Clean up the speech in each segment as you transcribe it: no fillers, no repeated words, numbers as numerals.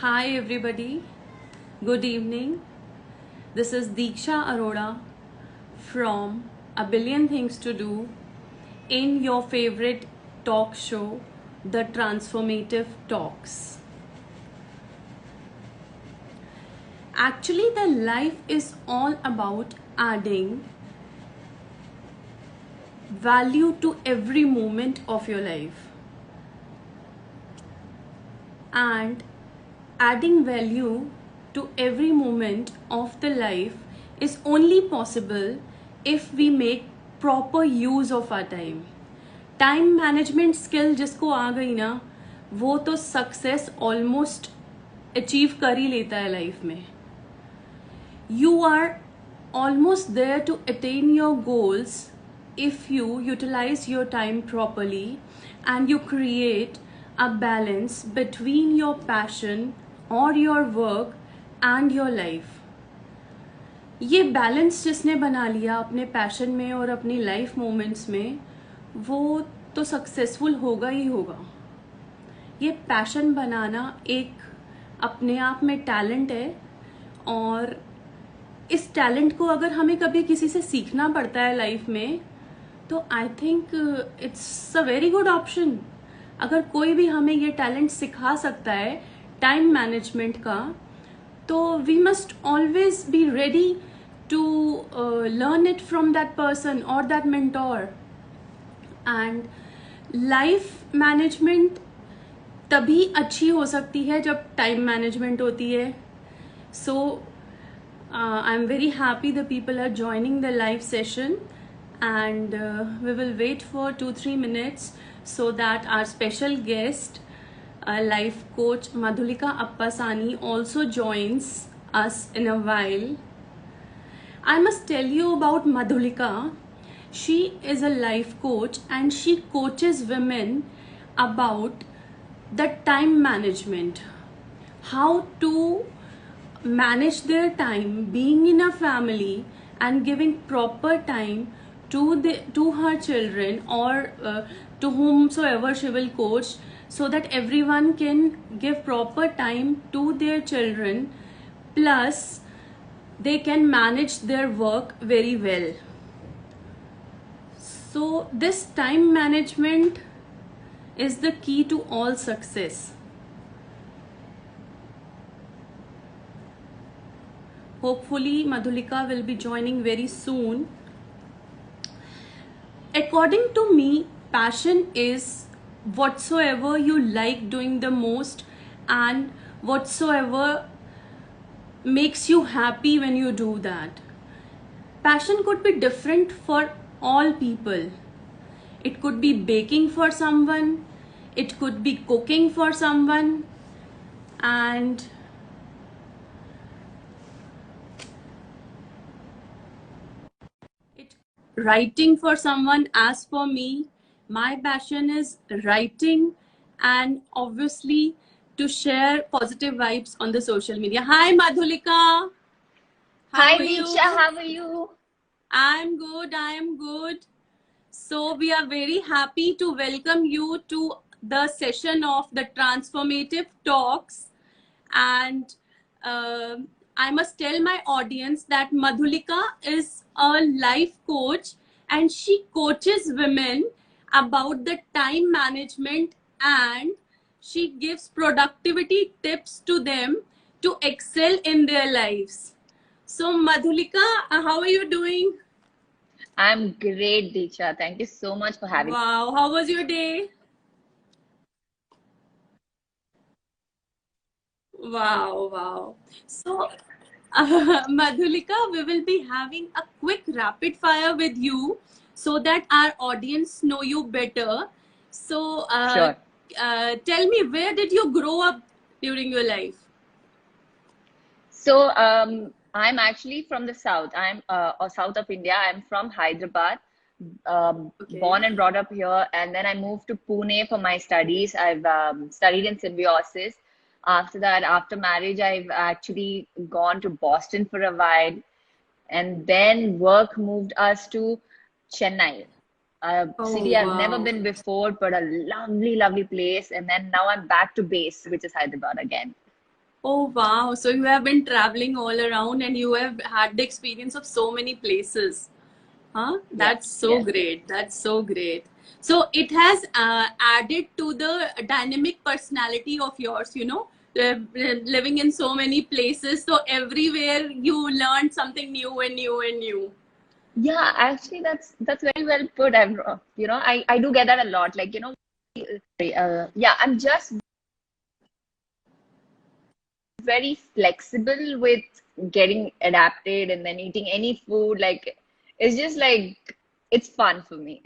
Hi everybody, good evening. This is Deeksha Arora from A Billion Things to Do in your favorite talk show, The Transformative Talks. Actually, the life is all about adding value to every moment of your life. And adding value to every moment of the life is only possible if we make proper use of our time. Time management skill जिसको आ गई ना, वो तो success almost achieve कर ही लेता है life में. You are almost there to attain your goals if you utilize your time properly and you create a balance between your passion or your work and your life. ये balance जिसने बना लिया अपने passion में और अपनी life moments में, वो तो सक्सेसफुल होगा ही होगा. ये पैशन बनाना एक अपने आप में टैलेंट है, और इस टैलेंट को अगर हमें कभी किसी से सीखना पड़ता है लाइफ में, तो I think it's a very good option. अगर कोई भी हमें ये टैलेंट सिखा सकता है टाइम मैनेजमेंट का, तो we must always be ready to learn it from that person और that mentor. And life management तभी अच्छी हो सकती है जब टाइम मैनेजमेंट होती है. सो I'm very happy the people are joining the live session, and we will wait for 2-3 minutes so that our special guest, life coach Madhulika Appasani, also joins us in a while. I must tell you about Madhulika. She is a life coach and she coaches women about the time management, how to manage their time, being in a family and giving proper time to her children or to whomsoever she will coach, so that everyone can give proper time to their children, plus they can manage their work very well. So this time management is the key to all success. Hopefully, Madhulika will be joining very soon. According to me, passion is whatsoever you like doing the most and whatsoever makes you happy when you do that. Passion could be different for all people. It could be baking for someone, it could be cooking for someone, and writing for someone. As for me, my passion is writing and obviously to share positive vibes on the social media. Hi Madhulika. Hi Deeksha, how are you? I'm good, I am good. So we are very happy to welcome you to the session of the Transformative Talks. And I must tell my audience that Madhulika is a life coach and she coaches women about the time management, and she gives productivity tips to them to excel in their lives. So Madhulika, how are you doing? I'm great, Deeksha. Thank you so much for having me. Wow, how was your day? Wow, wow. So, Madhulika, we will be having a quick rapid fire with you so that our audience know you better. So, Sure. Tell me, where did you grow up during your life? So, I'm actually from the south. I'm south of India. I'm from Hyderabad, Okay. born and brought up here. And then I moved to Pune for my studies. I've studied in symbiosis. After that, after marriage, I've actually gone to Boston for a while. And then work moved us to Chennai, a Oh, city I've never wow. been before, but a lovely, lovely place. And then now I'm back to base, which is Hyderabad again. Oh wow. So you have been traveling all around and you have had the experience of so many places. Huh? Yes, That's so yes. great. That's so great. So it has added to the dynamic personality of yours, living in so many places. So everywhere you learn something new and new and new. Yeah, actually, that's very well put. I do get that a lot. Like, yeah, I'm just very flexible with getting adapted and then eating any food. Like, it's just like it's fun for me.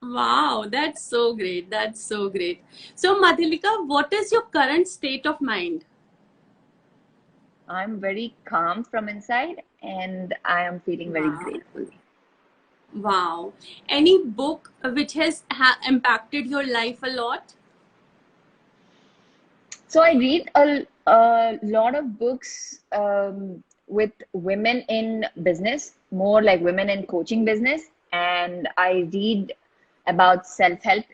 Wow, that's so great. That's so great. So Madhulika, what is your current state of mind? I'm very calm from inside and I am feeling very Wow. grateful. Wow. Any book which has impacted your life a lot? So I read a lot of books with women in business, more like women in coaching business, and I read about self-help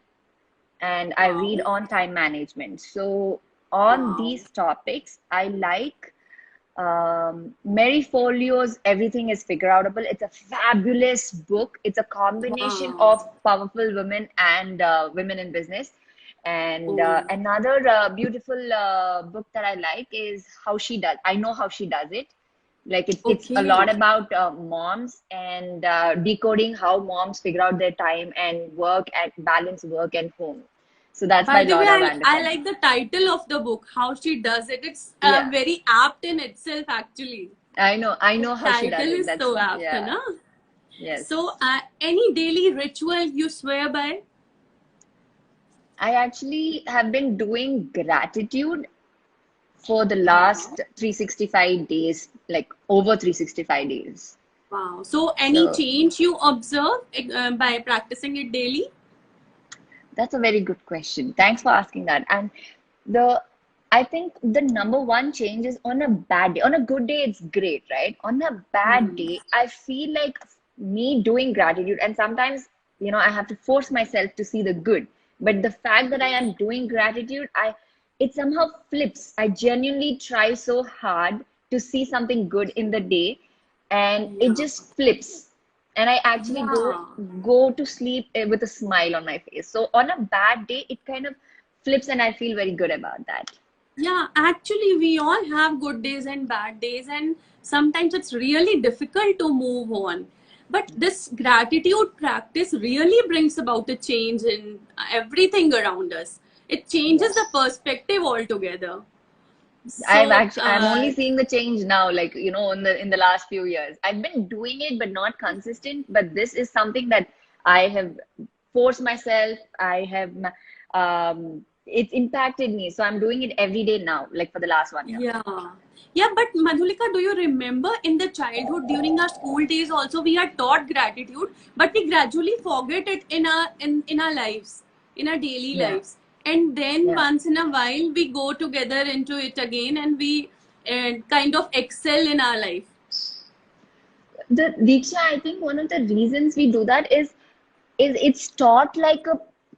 and I read Wow. on time management. So on Wow. these topics, I like Mary Folio's Everything is Figureoutable. It's a fabulous book. It's a combination Wow. of powerful women and women in business. And Oh, another beautiful book that I like is How She Does. I know how she does it. Like it's a okay. lot about moms and decoding how moms figure out their time and work and balance work and home. So that's By by the way, Laura I Vanderpump. like the title of the book, How She Does It. It's Yeah, very apt in itself, actually. I The know how she does title it. is That's so apt, yeah, na? So, yes. any daily ritual you swear by? I actually have been doing gratitude for the Wow. last 365 days, like over 365 days. Wow. So, any So change you observe by practicing it daily? that's a very good question. Thanks for asking that. And the I think the number one change is on a bad day. On a good day, it's great, right? On a bad Hmm. day, I feel like me doing gratitude, and sometimes, I have to force myself to see the good. But the fact that I am doing gratitude, it somehow flips. I genuinely try so hard to see something good in the day, and it Yeah. just flips and I actually go Yeah. go to sleep with a smile on my face. So on a bad day, it kind of flips, and I feel very good about that. Yeah, actually, we all have good days and bad days, and sometimes it's really difficult to move on. But this gratitude practice really brings about a change in everything around us. It changes the Yes, perspective altogether. So, I'm only seeing the change now, like in the last few years. I've been doing it, but not consistent. But this is something that I have forced myself. It's impacted me, so I'm doing it every day now, like for the last 1 year. yeah. Yeah, but Madhulika, do you remember in the childhood during our school days also we are taught gratitude, but we gradually forget it in our lives, in our daily Yeah, lives. And then yeah. once in a while we go together into it again and we kind of excel in our life. The Deeksha, I think one of the reasons we do that is it's taught like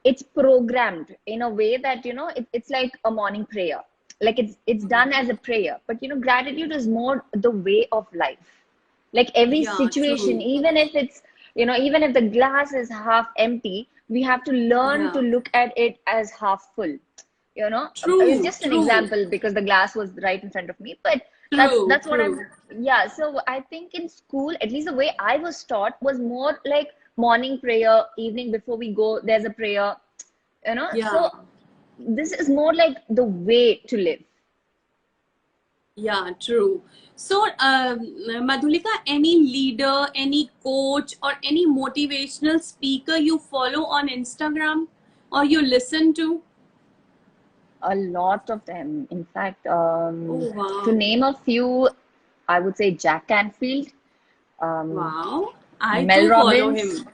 it's programmed in a way that it's like a morning prayer, like it's done as a prayer, but gratitude is more the way of life. Like every Yeah, situation, true. even if the glass is half empty, we have to learn to Yeah, look at it as half full. It's true, just an true, example because the glass was right in front of me, but that's true, that's what I'm true. yeah. So I think in school, at least the way I was taught was more like morning prayer, evening before we go there's a prayer. Yeah. So this is more like the way to live. Yeah, true. So, Madhulika, any leader, any coach, or any motivational speaker you follow on Instagram or you listen to? A lot of them, in fact, Oh, to wow. name a few, I would say Jack Canfield, um, Wow. I Mel too follow Robbins. him.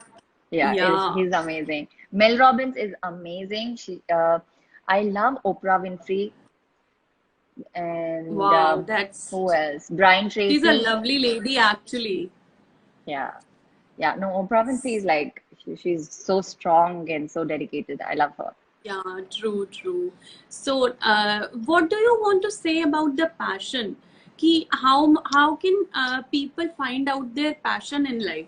Yeah, is Yeah. he's amazing. Mel Robbins is amazing. I love Oprah Winfrey and Wow. who else? Brian She's a Tracy. lovely lady, actually. Yeah, yeah. No, Oprah Winfrey is like she's so strong and so dedicated. I love her. Yeah, true, true. So, what do you want to say about the passion? Ki how can people find out their passion in life?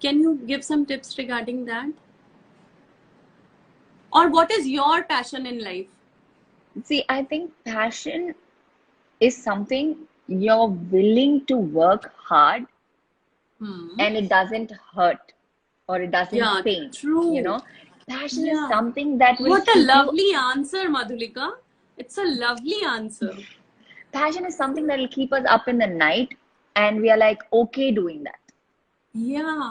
Can you give some tips regarding that? Or what is your passion in life? See, I think passion is something you're willing to work hard Hmm. and it doesn't hurt or it doesn't Yeah, pain, you true. know. Passion is Yeah. something that will What a keep you, lovely answer, Madhulika. It's a lovely answer. passion is something that will keep us up in the night and we are like okay doing that,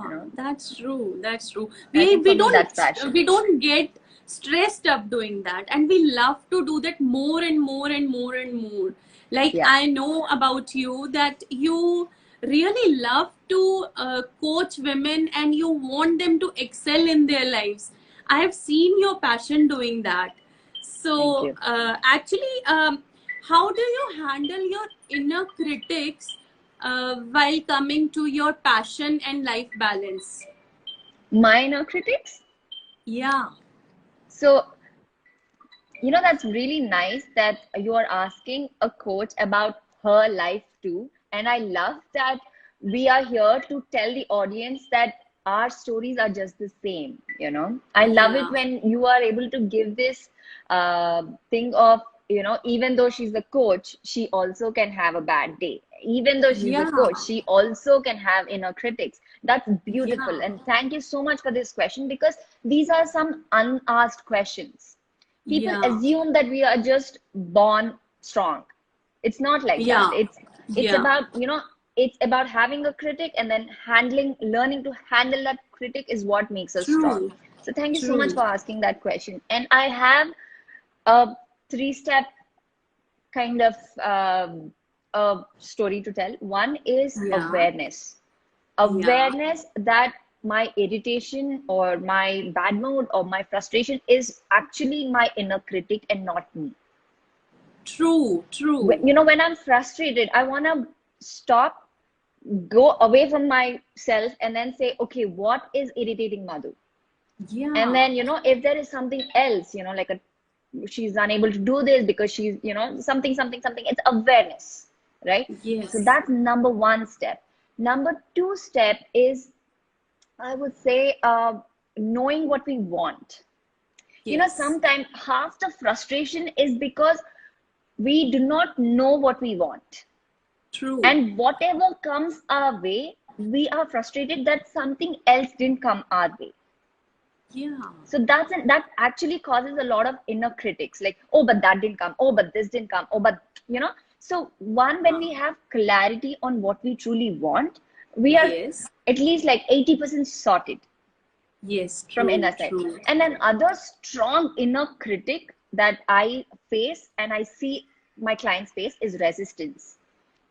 you Yeah, know. that's true. That's true. I We think for we me that's don't passion. we don't get stressed up doing that, and we love to do that more and more and more and more. Like Yeah. I know about you that you really love to coach women, and you want them to excel in their lives. I have seen your passion doing that. Thank So you. actually, how do you handle your inner critics while coming to your passion and life balance? Minor critics. Yeah, So, you know, that's really nice that you are asking a coach about her life too. And I love that we are here to tell the audience that our stories are just the same, you know. I love it yeah, when you are able to give this thing of, you know, even though she's a coach, she also can have a bad day. Even though she's a yeah, coach, she also can have inner critics. That's beautiful. yeah, And thank you so much for this question because these are some unasked questions. People yeah, assume that we are just born strong. It's not like that. yeah, It's yeah. about, you know, it's about having a critic and then handling, learning to handle that critic is what makes us strong. True, So thank you so much true. for asking that question. And I have a three-step kind of story to tell. One is Yeah, awareness. yeah. Awareness that my irritation or my bad mood or my frustration is actually my inner critic and not me. True, true. You know, when I'm frustrated, I want to stop, go away from myself, and then say, okay, what is irritating Madhu? And Yeah. then, you know, if there is something else, you know, like a she's unable to do this because she's, you know, something, it's awareness, right? So Yes. that's number one step. Number two step is, I would say, knowing what we want. You know, Yes. sometimes half the frustration is because we do not know what we want. True. And whatever comes our way, we are frustrated that something else didn't come our way. Yeah. So that actually causes a lot of inner critics, like, oh, but that didn't come. Oh, but this didn't come. Oh, but, you know. So one, when we have clarity on what we truly want, we are Yes. at least like 80% sorted Yes. from True. inner side. True. And then other strong inner critic that I face and I see my clients face is resistance.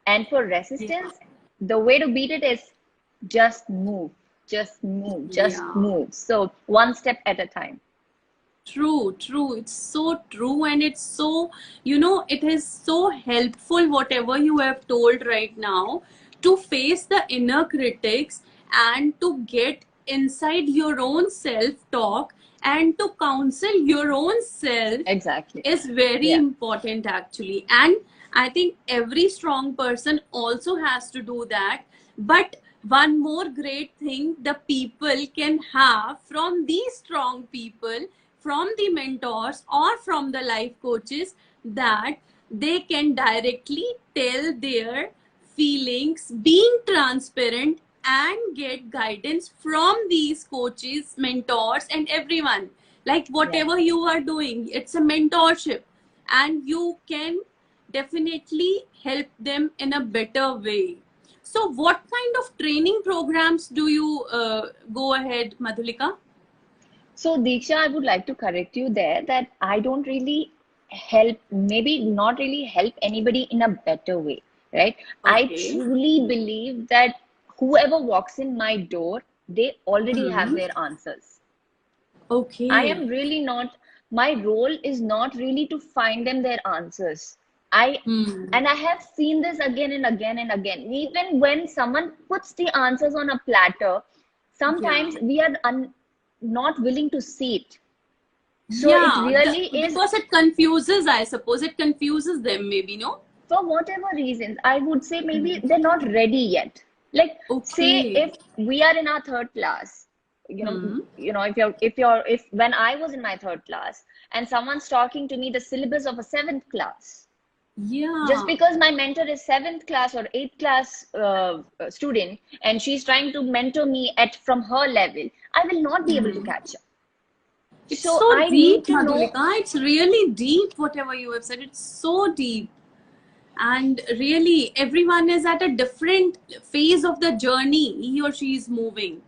And for Yeah. resistance, the way to beat it is just move, just move, just Yeah. move. So one step at a time. True, true. It's so true, and it's so, it is so helpful, whatever you have told right now, to face the inner critics and to get inside your own self talk and to counsel your own self Exactly. is very Yeah. important, actually. And I think every strong person also has to do that. But one more great thing the people can have from these strong people, from the mentors or from the life coaches, that they can directly tell their feelings, being transparent, and get guidance from these coaches, mentors, and everyone. Like Yeah. whatever you are doing, it's a mentorship, and you can definitely help them in a better way. So, what kind of training programs do you go ahead, Madhulika? So, Deeksha, I would like to correct you there that I don't really help, maybe not really help anybody in a better way, right? I Okay. truly believe that whoever walks in my door, they already have Hmm. their answers. I Okay. am really not, my role is not really to find them their answers. I Hmm. and I have seen this again and again and again. Even when someone puts the answers on a platter, Yeah. sometimes we are not willing to see it. So it Yeah, really is, because it confuses, I suppose it confuses them, maybe, no? for whatever reasons, I would say maybe Hmm. they're not ready yet. Like, say Okay. if we are in our third class, Hmm. if when I was in my third class and someone's talking to me the syllabus of a seventh class, just Yeah. because my mentor is seventh class or eighth class student and she's trying to mentor me at from her level, I will not be able to Hmm. catch up. It's So so I need deep, to know. Madhulika. It's really deep, whatever you have said. It's so deep. And really, everyone is at a different phase of the journey he or she is moving.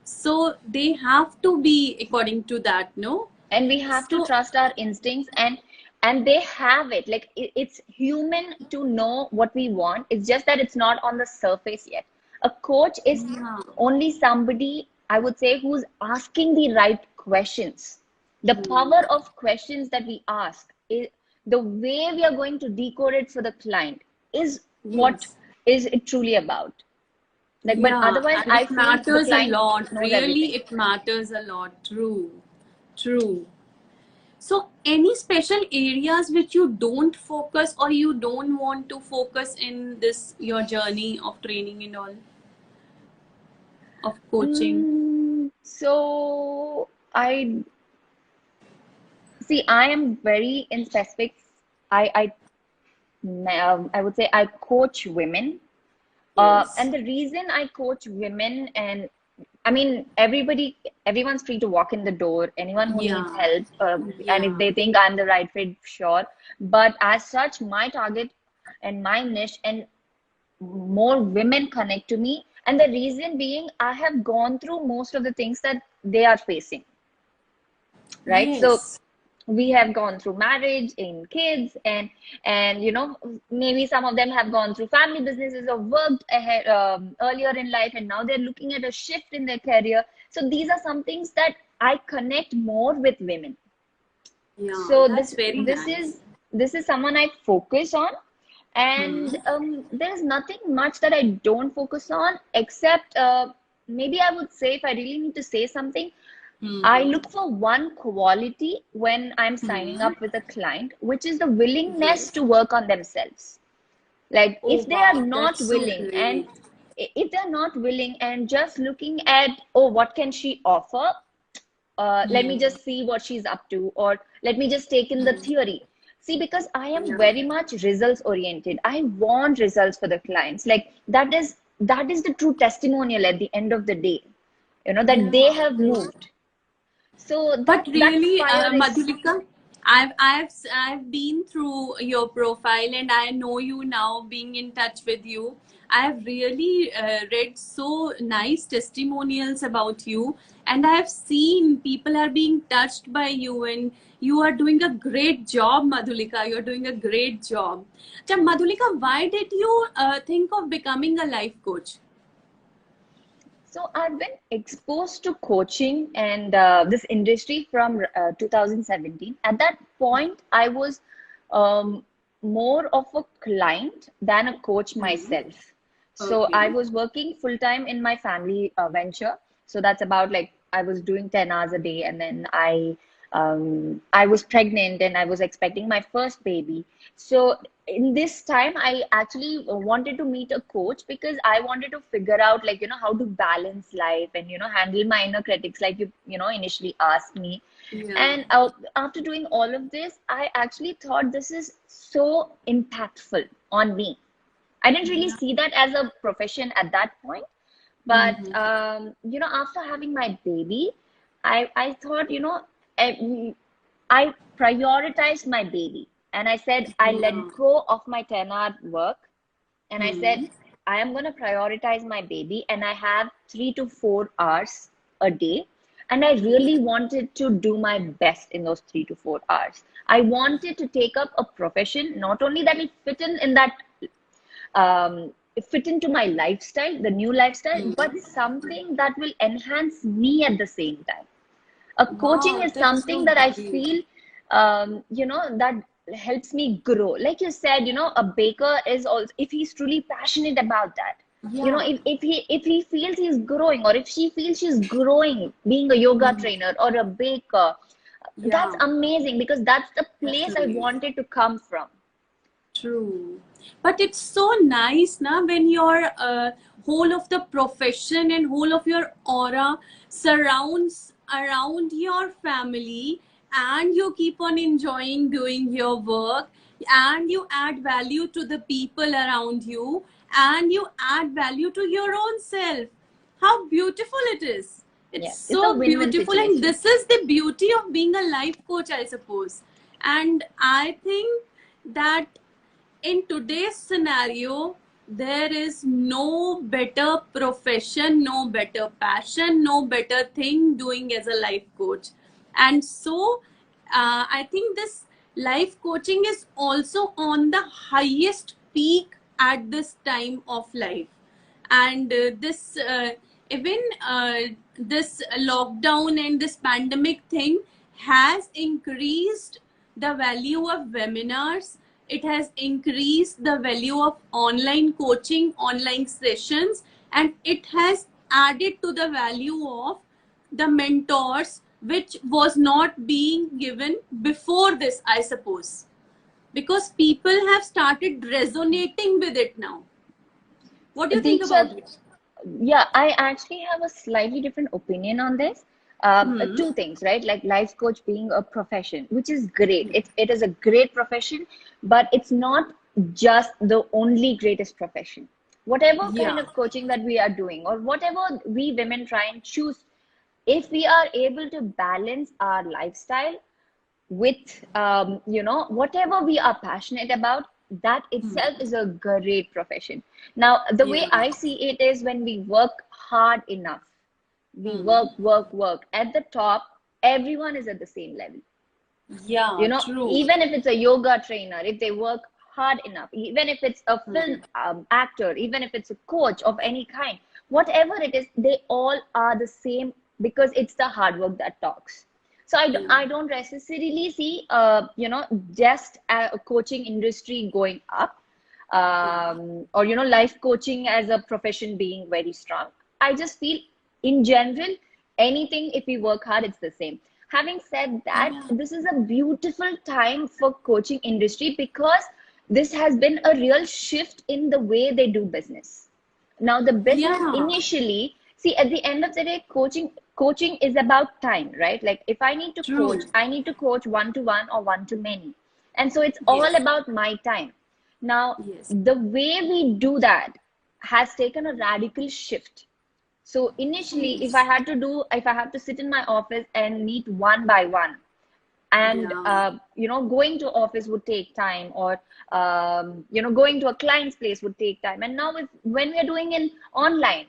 So they have to be according to that, no? And we have to So, trust our instincts, and they have it. Like, it's human to know what we want. It's just that it's not on the surface yet. A coach is yeah. only somebody, I would say, who's asking the right questions. The Hmm. power of questions that we ask is the way we are going to decode it for the client is what Yes. is it truly about. Like, but Yeah, otherwise and I it feel the matters a client lot. knows Really, everything. it matters a lot. True. True. So, any special areas which you don't focus or you don't want to focus in this your journey of training and all of coaching? So I see. I am very in specific. I would say I coach women. Yes. And the reason I coach women, and I mean everyone's free to walk in the door. Anyone who needs Yeah. help, and if Yeah. they think I'm the right fit, sure. But as such, my target and my niche, and more women connect to me. And the reason being, I have gone through most of the things that they are facing, right? So Yes. we have gone through marriage and kids, and maybe some of them have gone through family businesses or worked ahead, earlier in life, and now they're looking at a shift in their career. So these are some things that I connect more with women. Yeah. So That's this very this nice. is this is someone I focus on. Hmm. And there's nothing much that I don't focus on, except maybe I would say, if I really need to say something, I Hmm. look for one quality when I'm signing Hmm. up with a client, which is the willingness Yes. to work on themselves. Like, Oh if they are wow, not that's so willing, and great. if they're not willing and just looking at, oh, what can she offer? Let me Hmm. just see what she's up to, or let me just take in the Hmm. theory. See, because I am Yeah. very much results oriented. I want results for the clients. Like, that is the true testimonial at the end of the day, that they Yeah. have True. moved. So that But that really, fire is. Madhulika, I've been through your profile and I know you now. Being in touch with you, I've really read so nice testimonials about you, and I've seen people are being touched by you, and you are doing a great job, Madhulika. You're doing a great job. So, Madhulika, why did you think of becoming a life coach? So I've been exposed to coaching and this industry from 2017. At that point, I was um, more of a client than a coach Hmm. myself. So I Okay. was working full time in my family venture. So that's about, like, I was doing 10 hours a day, and then I was pregnant and I was expecting my first baby. So in this time, I actually wanted to meet a coach, because I wanted to figure out, like, how to balance life and handle my inner critics, like you initially asked me. Yeah. And after doing all of this, I actually thought this is so impactful on me. I didn't really Yeah. see that as a profession at that point. But Hmm. after having my baby, I thought, I, I prioritized my baby, and I said I Yeah. let go of my 10-hour work, and I said Hmm. I am going to prioritize my baby, and I have 3 to 4 hours a day, and I really wanted to do my best in those 3 to 4 hours. I wanted to take up a profession, not only that it fit into my lifestyle, the new lifestyle, but something that will enhance me at the same time. A coaching Wow, is that's something so that I great. feel, that helps me grow. Like you said, a baker is also, if he's truly passionate about that, Yeah. if he feels he's growing, or if she feels she's growing being a yoga trainer or a baker, That's Yeah, amazing, because that's the that's place I amazing. wanted to come from. True. But it's so nice, na, when your whole of the profession and whole of your aura surrounds around your family, and you keep on enjoying doing your work, and you add value to the people around you, and you add value to your own self. How beautiful it is. It's Yes, it's a so win-win beautiful, and situation. this is the beauty of being a life coach, I suppose. And I think that in today's scenario, there is no better profession, no better passion, no better thing doing as a life coach. And so, I think this life coaching is also on the highest peak at this time of life. And this even this lockdown and this pandemic thing has increased the value of webinars. It has increased the value of online coaching, online sessions, and it has added to the value of the mentors, which was not being given before this, I suppose, because people have started resonating with it now. What do you think Deeksha, about it? yeah, I actually have a slightly different opinion on this. Hmm. Two things, right? Like life coach being a profession, which is great. It is a great profession, but it's not just the only greatest profession. Whatever kind Yeah. of coaching that we are doing, or whatever we women try and choose, if we are able to balance our lifestyle with whatever we are passionate about, that itself is a great profession. Now the way Yeah. I see it is, when we work hard enough, we Hmm. work at the top, everyone is at the same level. Yeah, true. Even if it's a yoga trainer, if they work hard enough, even if it's a film actor, even if it's a coach of any kind, whatever it is, they all are the same, because it's the hard work that talks. So Yeah. I don't necessarily see just a coaching industry going up, Yeah. or life coaching as a profession being very strong. I just feel, in general, anything, if we work hard, it's the same. Having said that, Yeah. this is a beautiful time for coaching industry, because this has been a real shift in the way they do business. Now the business Yeah. initially, see, at the end of the day, coaching is about time, right? Like if I need to True. coach, I need to coach one to one or one to many, and so it's all Yes. about my time. Now Yes. the way we do that has taken a radical shift. So initially, Yes. if I have to sit in my office and meet one by one, and Yeah. going to office would take time, or going to a client's place would take time. And now, when we are doing in online,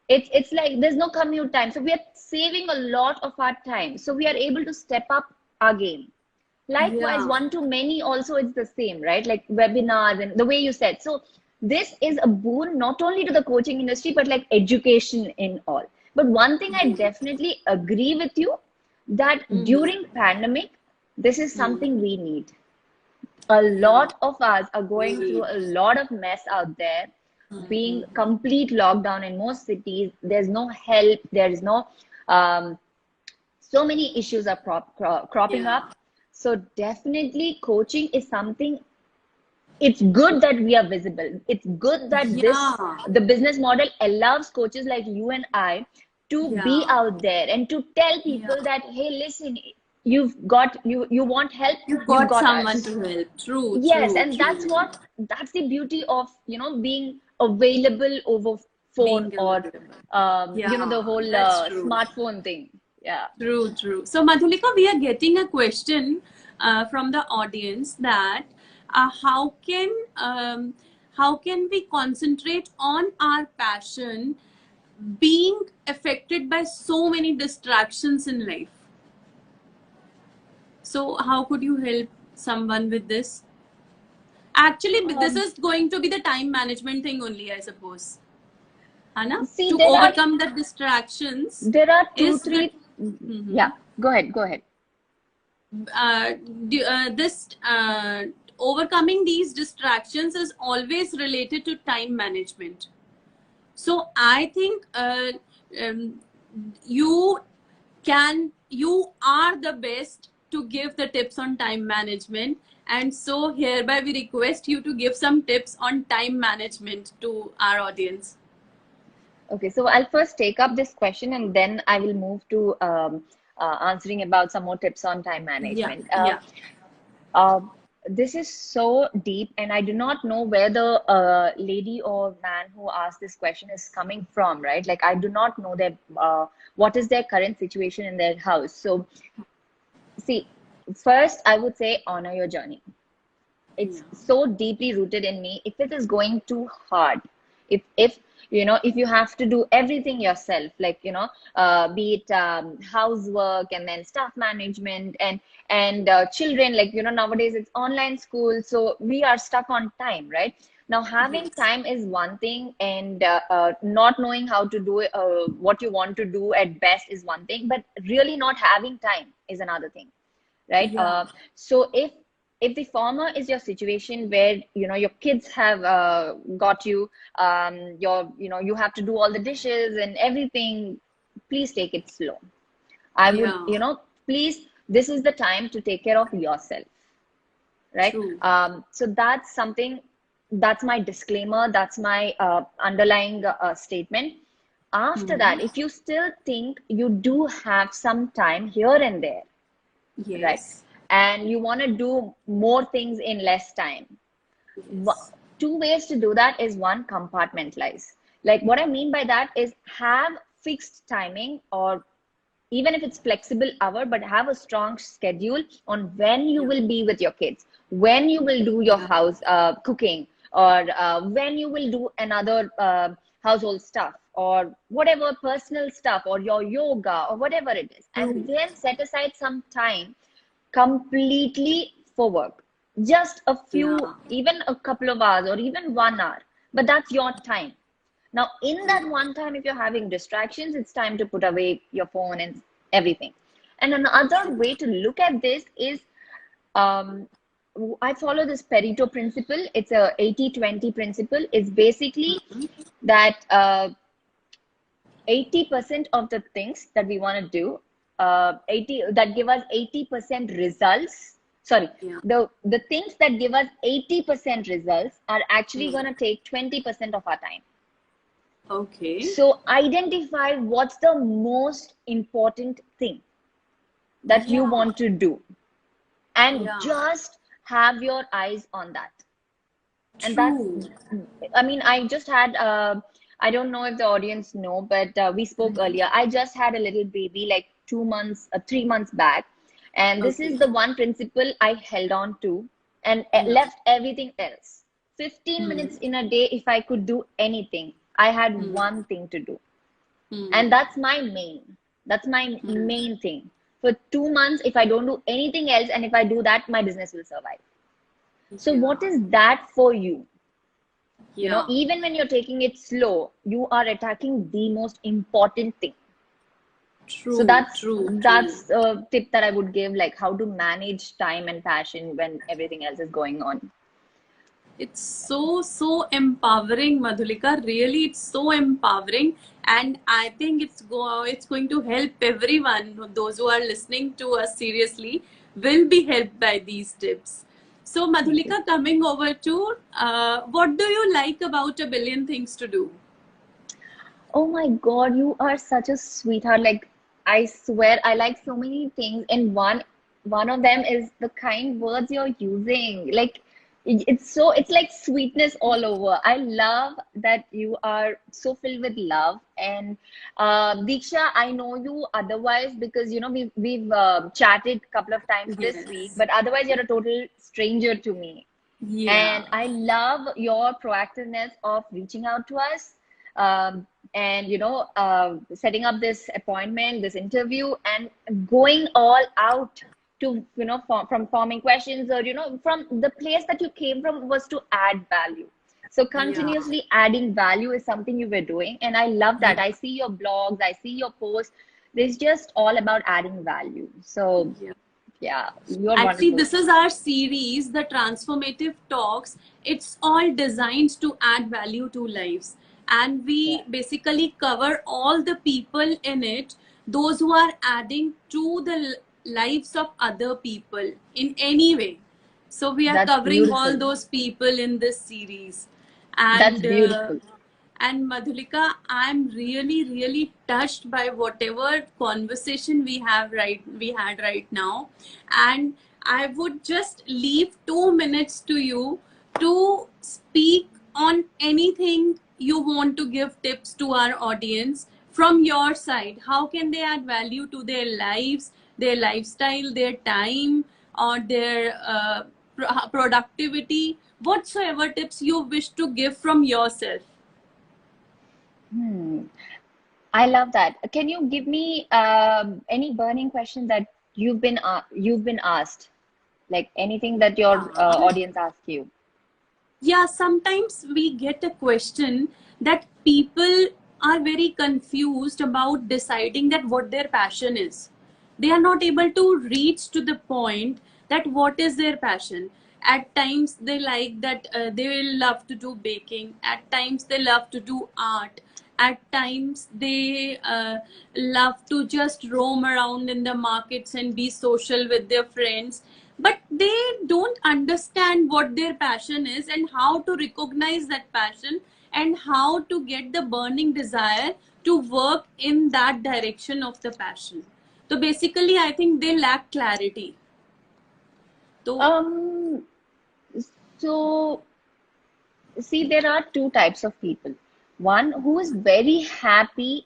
it's like there's no commute time, so we are saving a lot of our time, so we are able to step up our game. Likewise, Yeah. one to many also, it's the same, right? Like webinars and the way you said. So this is a boon not only to the coaching industry, but like education in all. But one thing I Yes. definitely agree with you, that Mm-hmm. during pandemic, this is something we need. A Yeah. lot of us are going through Agreed. a lot of mess out there, being complete lockdown in most cities. There's no help. There is no so many issues are cropping Yeah. up. So definitely coaching is something. It's good that we are visible. It's good that this Yeah. the business model allows coaches like you and I to be Yeah. out there and to tell Yeah. people that, hey, listen, you want help, You you've got got someone us. to help. True. Yes, True. and True. that's the beauty of being available over phone, Being or available. the Yeah. whole That's true. smartphone thing. Yeah. True, true. So, Madhulika, we are getting a question from the audience that how can we concentrate on our passion being affected by so many distractions in life? So, how could you help someone with this? Actually, this Um, is going to be the time management thing only, I suppose. Hana? See, To overcome the distractions there are two, is the three. Yeah, go ahead, go ahead. uh, this overcoming these distractions is always related to time management. So I think um, you you are the best to give the tips on time management. And so hereby we request you to give some tips on time management to our audience. Okay, so I'll first take up this question and then I will move to answering about some more tips on time Yeah, management. yeah. Uh, this is so deep, and I do not know where the lady or man who asked this question is coming from, right? Like, I do not know their what is their current situation in their house. So, see, first, I would say honor your journey. It's Yeah. so deeply rooted in me. If it is going too hard, if you know, if you have to do everything yourself, like, you know, be it housework and then staff management and children, like, you know, nowadays it's online school, so we are stuck on time, right? Now having Yes. time is one thing, and not knowing how to do what you want to do at best is one thing, but really not having time is another thing, right? Yeah. So if the former is your situation where, you know, your kids have got you, your, you know, you have to do all the dishes and everything, please take it slow. I would, Yeah. you know, please, this is the time to take care of yourself, right? True. So that's something, that's my disclaimer, that's my underlying statement. After Hmm. that, if you still think you do have some time here and there, right, Yes. and you want to do more things in less time, Yes. two ways to do that is, one, compartmentalize. Like, what I mean by that is, have fixed timing, or even if it's flexible hour, but have a strong schedule on when you Yeah. will be with your kids, when you will do your Yeah. house cooking, or when you will do another household stuff, or whatever personal stuff, or your yoga, or whatever it is, and True. then set aside some time completely for work. Just a few, Yeah. even a couple of hours, or even 1 hour, but that's your time. Now, in that one time, if you're having distractions, it's time to put away your phone and everything. And another way to look at this is, um, I follow this Pareto principle. It's a 80-20 principle. It's basically that 80% of the things that we want to do, 80 that give us 80% results. Sorry, Yeah. the things that give us 80% results are actually Hmm. going to take 20% of our time. Okay. So identify what's the most important thing that you Yeah. want to do, and Yeah. just have your eyes on that. And that's, True. I mean, I just had, I don't know if the audience know, but we spoke earlier. I just had a little baby like 2 months, 3 months back. And this is Okay. the one principle I held on to, and Yeah. left everything else. 15 Hmm. minutes in a day, if I could do anything, I had Hmm. one thing to do. Hmm. And that's my main thing. For 2 months, if I don't do anything else, and if I do that, my business will survive. So what Yeah. is that for you? You know, Yeah. even when you're taking it slow, you are attacking the most important thing. So True. that's True. True. that's a tip that I would give, like how to manage time and passion when everything else is going on. It's so empowering, Madhulika. Really, it's so empowering, and I think it's going to help everyone. Those who are listening to us seriously will be helped by these tips. So, Thank you. Madhulika, coming over to what do you like about a billion things to do? Oh my God, you are such a sweetheart. Like, I swear, I like so many things, and one of them is the kind words you're using. Like, it's like sweetness all over. I love that you are so filled with love. And Deeksha, I know you otherwise because, you know, we've chatted a couple of times this week, Yes. but otherwise you're a total stranger to me. Yeah. And I love your proactiveness of reaching out to us, and, you know, setting up this appointment, this interview, and going all out to, you know, from forming questions, or, you know, from the place that you came from was to add value. So Yeah. continuously adding value is something you were doing. And I love that. Yeah. I see your blogs, I see your posts. It's just all about adding value. So Yeah. yeah, you're Actually, wonderful. this is our series, the Transformative Talks. It's all designed to add value to lives. And Yeah. we basically cover all the people in it, those who are adding to the lives of other people in any way. So we are That's covering all beautiful. those people in this series. That's And beautiful. Madhulika, I'm really, really touched by whatever conversation we had right now. And I would just leave 2 minutes to you to speak on anything you want to give tips to our audience from your side. How can they add value to their lives, their lifestyle, their time, or their productivity? Whatsoever tips you wish to give from yourself. Hmm. I love that. Can you give me any burning question that you've been asked, like anything that your Yeah. audience asks you? Yeah, sometimes we get a question that people are very confused about deciding that what their passion is. They are not able to reach to the point that what is their passion. At times they like that they will love to do baking. At times they love to do art. At times they love to just roam around in the markets and be social with their friends, but they don't understand what their passion is and how to recognize that passion and how to get the burning desire to work in that direction of the passion. So basically I think they lack clarity. So Um, so see, there are two types of people. One who is very happy,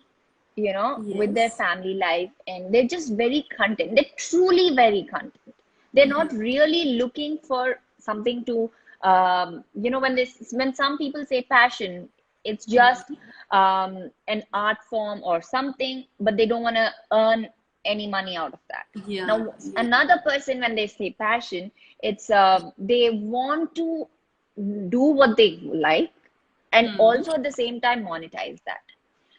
with their yes. family life, and they're just very content. They're truly very content. They're Yeah. not really looking for something to, when some people say passion, it's just an art form or something, but they don't want to earn any money out of that. Yeah. Now, Yeah. another person, when they say passion, it's they want to do what they like and Hmm. also at the same time monetize that.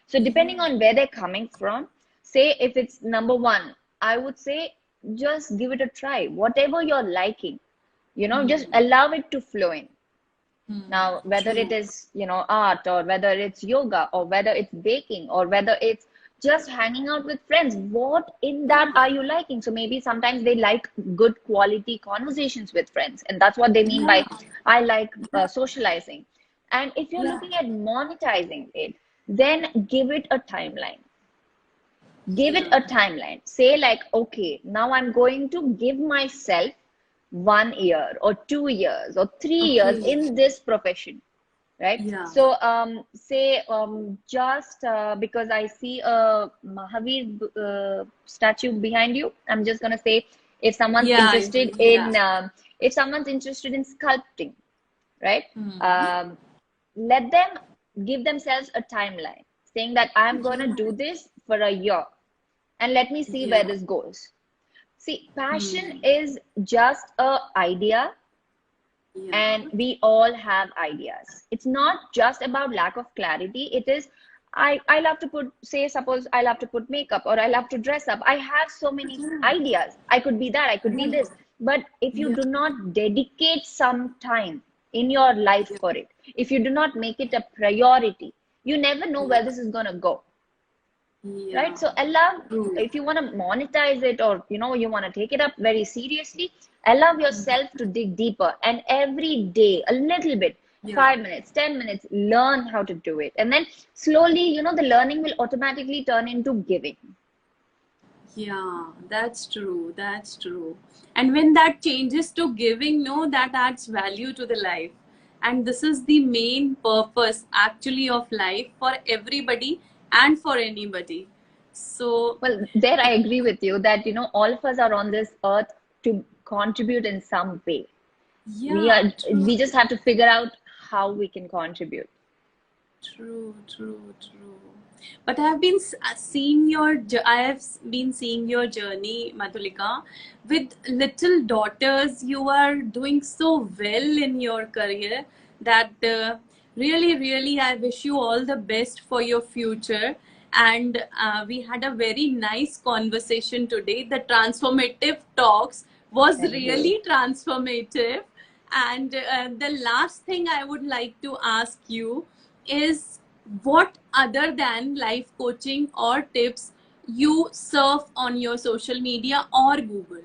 So Yeah. depending on where they're coming from, say if it's number one, I would say just give it a try. Whatever you're liking, just Hmm. allow it to flow in. Hmm. Now, whether it True. is, art, or whether it's yoga, or whether it's baking, or whether it's just hanging out with friends, what in that Yeah. are you liking? So maybe sometimes they like good quality conversations with friends, and that's what they mean Yeah. by I like socializing. And if you're Yeah. looking at monetizing it, then give it a timeline. Give it Yeah. a timeline. Say, like, okay, now I'm going to give myself 1 year or 2 years or 3 years Okay. in this profession, right? Yeah. So say just because I see a Mahavir statue behind you, I'm just going to say, if someone's Yeah. interested Yeah. in if someone's interested in sculpting, right? Hmm. um, let them give themselves a timeline saying that I'm going to Yeah. do this for a year and let me see where Yeah. this goes. See, passion Hmm. is just a idea, Yeah. and we all have ideas. It's not just about lack of clarity. It is, I love to put, say, suppose I love to put makeup or I love to dress up. I have so many ideas. I could be that, I could be this. But if you Yeah. do not dedicate some time in your life for it, if you do not make it a priority, you never know where Yeah. this is going to go. Yeah. Right? So allow, True. if you want to monetize it, or you want to take it up very seriously, allow yourself to dig deeper, and every day a little bit, Yeah. 5 minutes, 10 minutes, learn how to do it, and then slowly, the learning will automatically turn into giving. Yeah, that's true. That's true. And when that changes to giving, no, that adds value to the life. And this is the main purpose actually of life for everybody and for anybody. So, Well, there I agree with you that all of us are on this earth to contribute in some way. we are yeah, true. we just have to figure out how we can contribute. True, true, true. But I have been seeing I have been seeing your journey, Madhulika. With little daughters, you are doing so well in your career that really, really, I wish you all the best for your future. And we had a very nice conversation today. The transformative talks was Thank you. really transformative. And the last thing I would like to ask you is, what other than life coaching or tips you surf on your social media or Google?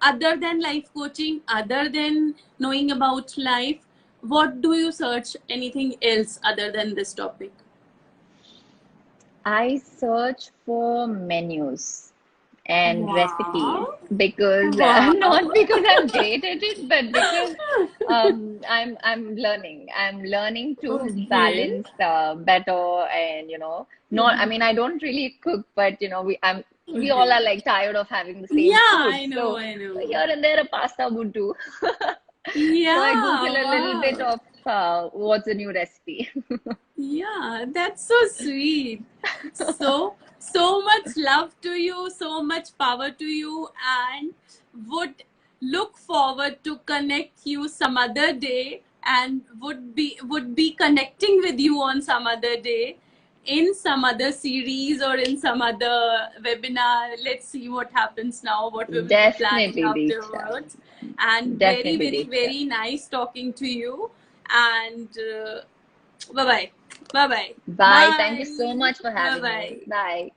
Other than life coaching, other than knowing about life, what do you search? Anything else other than this topic? I search for menus and recipes Wow. because not Wow. because I'm great at it, but because I'm learning. I'm learning to Okay. balance better, and not. I mean, I don't really cook, but we all Okay. are like tired of having the same Yeah, food. I know, So I know. here and there, a pasta would do. So I Yeah, Google a little bit wow. of what's a new recipe. Yeah, that's so sweet. So much love to you, so much power to you, and would look forward to connect you some other day, and would be connecting with you on some other day in some other series or in some other webinar. Let's see what happens now, what we will be planning Definitely, Deeksha. afterwards. And very, Definitely, very, Deeksha. very nice talking to you. And bye bye. Bye bye. Bye. Thank you so Bye. much for Bye having me. bye. Bye.